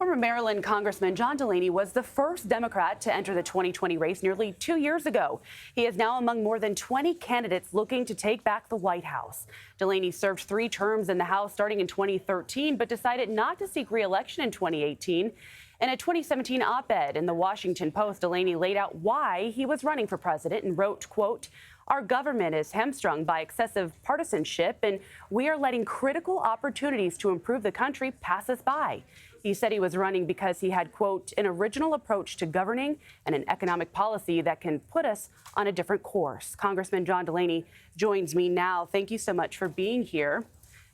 Former Maryland Congressman John Delaney was the first Democrat to enter the 2020 race nearly 2 years ago. He is now among more than 20 candidates looking to take back the White House. Delaney served 3 terms in the House starting in 2013, but decided not to seek re-election in 2018. In a 2017 op-ed in the Washington Post, Delaney laid out why he was running for president and wrote, quote, "Our government is hamstrung by excessive partisanship, and we are letting critical opportunities to improve the country pass us by." He said he was running because he had, quote, "an original approach to governing and an economic policy that can put us on a different course." Congressman John Delaney joins me now. Thank you so much for being here.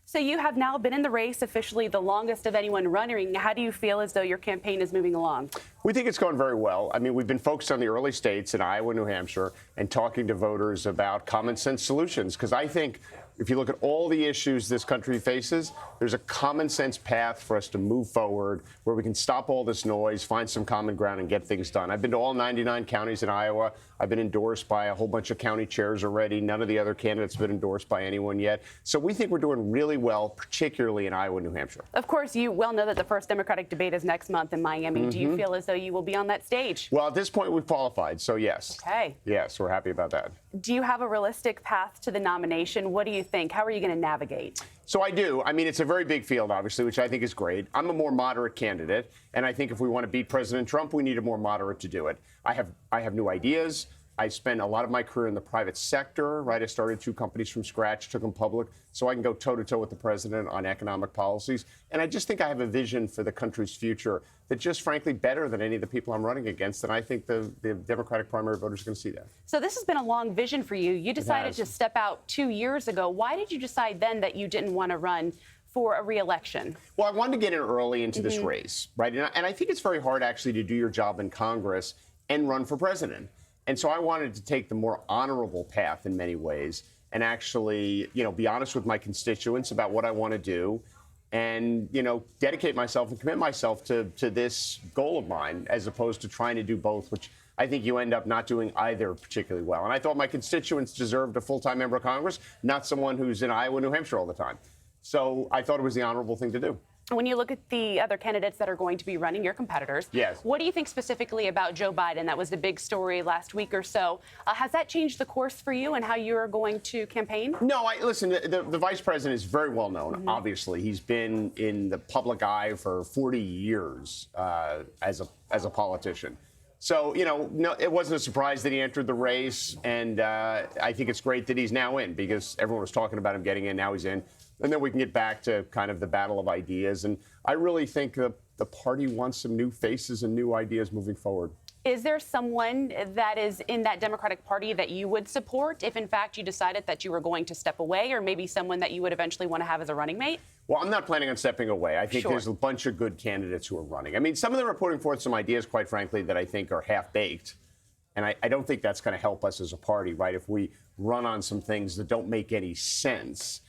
So you have now been in the race officially the longest of anyone running. How do you feel as though your campaign is moving along? We think it's going very well. I mean, we've been focused on the early states in Iowa, New Hampshire, and talking to voters about common sense solutions. Because I think if you look at all the issues this country faces, there's a common sense path for us to move forward where we can stop all this noise, find some common ground, and get things done. I've been to all 99 counties in Iowa. I've been endorsed by a whole bunch of county chairs already. None of the other candidates have been endorsed by anyone yet. So we think we're doing really well, particularly in Iowa, New Hampshire. Of course, you well know that the first Democratic debate is next month in Miami. Do you feel as though you will be on that stage? Well, at this point, we've qualified, so yes. Okay. Yes, we're happy about that. Do you have a realistic path to the nomination? What do you think? How are you going to navigate? So I do. I mean, it's a very big field, obviously, which I think is great. I'm a more moderate candidate, and I think if we want to beat President Trump, we need a more moderate to do it. I have new ideas. I spent a lot of my career in the private sector, right? I started 2 companies from scratch, took them public, so I can go toe-to-toe with the president on economic policies. And I just think I have a vision for the country's future that's just, frankly, better than any of the people I'm running against. And I think the Democratic primary voters are going to see that. So this has been a long vision for you. You decided to step out 2 years ago. Why did you decide then that you didn't want to run for a re-election? Well, I wanted to get in early into this race, right? And I think it's very hard, actually, to do your job in Congress and run for president. And so I wanted to take the more honorable path in many ways and actually, be honest with my constituents about what I want to do and, dedicate myself and commit myself to this goal of mine as opposed to trying to do both, which I think you end up not doing either particularly well. And I thought my constituents deserved a full-time member of Congress, not someone who's in Iowa, New Hampshire all the time. So I thought it was the honorable thing to do. When you look at the other candidates that are going to be running, your competitors, yes. What do you think specifically about Joe Biden? That was the big story last week or so. Has that changed the course for you and how you're going to campaign? No, listen, the vice president is very well known, obviously. He's been in the public eye for 40 years as a politician. So, no, it wasn't a surprise that he entered the race, and I think it's great that he's now in because everyone was talking about him getting in, now he's in. And then we can get back to kind of the battle of ideas. And I really think the party wants some new faces and new ideas moving forward. Is there someone that is in that Democratic Party that you would support if, in fact, you decided that you were going to step away, or maybe someone that you would eventually want to have as a running mate? Well, I'm not planning on stepping away. I think there's a bunch of good candidates who are running. I mean, some of them are putting forth some ideas, quite frankly, that I think are half-baked. And I don't think that's going to help us as a party, right, if we run on some things that don't make any sense.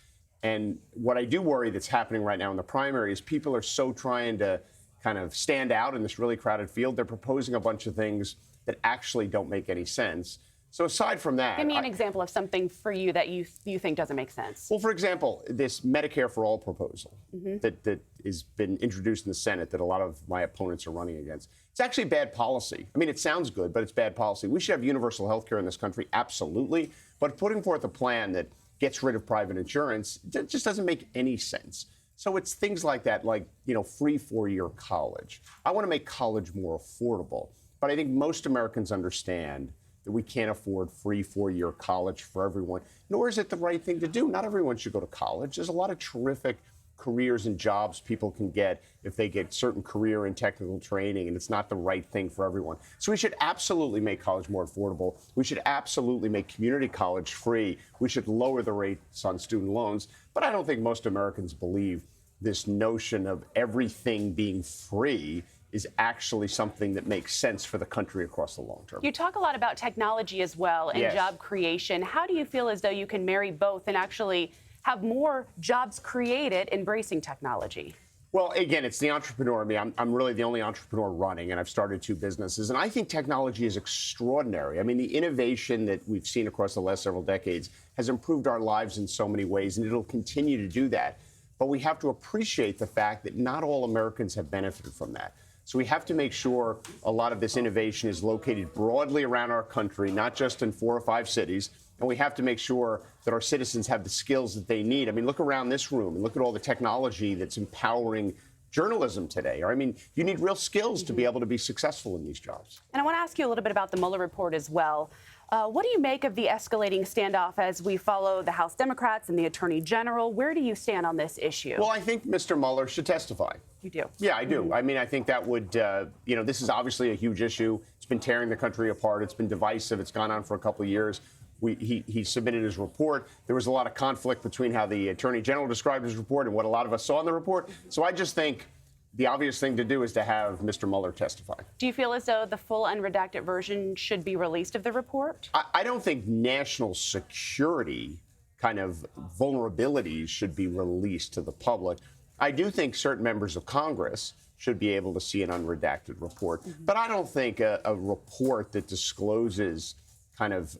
And what I do worry that's happening right now in the primary is people are so trying to kind of stand out in this really crowded field. They're proposing a bunch of things that actually don't make any sense. So aside from that, give me an example of something for you that you think doesn't make sense. Well, for example, this Medicare for All proposal that has been introduced in the Senate that a lot of my opponents are running against. It's actually bad policy. I mean, it sounds good, but it's bad policy. We should have universal health care in this country, absolutely. But putting forth a plan that gets rid of private insurance, it just doesn't make any sense. So it's things like that, like, free 4-year college. I want to make college more affordable. But I think most Americans understand that we can't afford free 4-year college for everyone, nor is it the right thing to do. Not everyone should go to college. There's a lot of terrific careers and jobs people can get if they get certain career and technical training, and it's not the right thing for everyone. So we should absolutely make college more affordable. We should absolutely make community college free. We should lower the rates on student loans. But I don't think most Americans believe this notion of everything being free is actually something that makes sense for the country across the long term. You talk a lot about technology as well and job creation. How do you feel as though you can marry both and actually have more jobs created embracing technology? Well, again, it's the entrepreneur in me. I'm really the only entrepreneur running, and I've started 2 businesses. And I think technology is extraordinary. I mean, the innovation that we've seen across the last several decades has improved our lives in so many ways, and it'll continue to do that. but we have to appreciate the fact that not all Americans have benefited from that. So we have to make sure a lot of this innovation is located broadly around our country, not just in 4 or 5 cities. And we have to make sure that our citizens have the skills that they need. I mean, look around this room and look at all the technology that's empowering journalism today. I mean, you need real skills to be able to be successful in these jobs. And I want to ask you a little bit about the Muller Report as well. What do you make of the escalating standoff as we follow the House Democrats and the Attorney General? Where do you stand on this issue? Well, I think Mr. Mueller should testify. You do? Yeah, I do. I mean, I think that would, this is obviously a huge issue. It's been tearing the country apart. It's been divisive. It's gone on for a couple of years. He submitted his report. There was a lot of conflict between how the Attorney General described his report and what a lot of us saw in the report. So I just think the obvious thing to do is to have Mr. Mueller testify. Do you feel as though the full unredacted version should be released of the report? I don't think national security kind of vulnerabilities should be released to the public. I do think certain members of Congress should be able to see an unredacted report. But I don't think a report that discloses kind of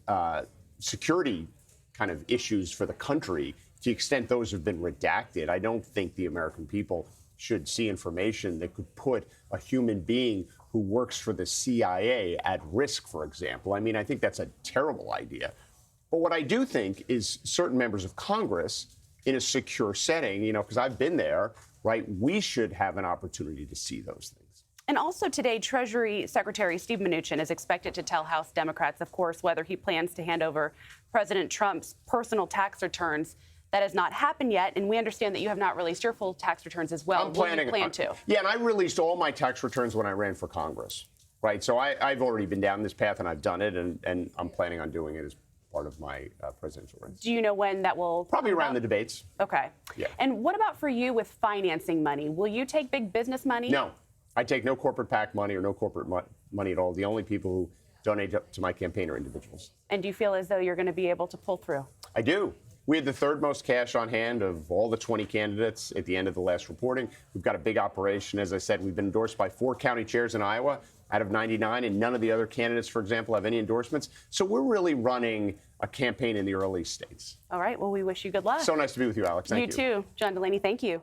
security kind of issues for the country, to the extent those have been redacted, I don't think the American people should see information that could put a human being who works for the CIA at risk, for example. I mean, I think that's a terrible idea. But what I do think is certain members of Congress in a secure setting, because I've been there, right, we should have an opportunity to see those things. And also today, Treasury Secretary Steve Mnuchin is expected to tell House Democrats, of course, whether he plans to hand over President Trump's personal tax returns. That has not happened yet, and we understand that you have not released your full tax returns as well. I'm planning, Will you plan to? Yeah, and I released all my tax returns when I ran for Congress, right? So I've already been down this path, and I've done it, and I'm planning on doing it as part of my presidential race. Do you know when that will? Probably around the debates. Okay. Yeah. And what about for you with financing money? Will you take big business money? No. I take no corporate PAC money or no corporate money at all. The only people who donate to my campaign are individuals. And do you feel as though you're going to be able to pull through? I do. We had the 3rd most cash on hand of all the 20 candidates at the end of the last reporting. We've got a big operation. As I said, we've been endorsed by 4 county chairs in Iowa out of 99, and none of the other candidates, for example, have any endorsements. So we're really running a campaign in the early states. All right. Well, we wish you good luck. So nice to be with you, Alex. Thank you. You too. John Delaney, thank you.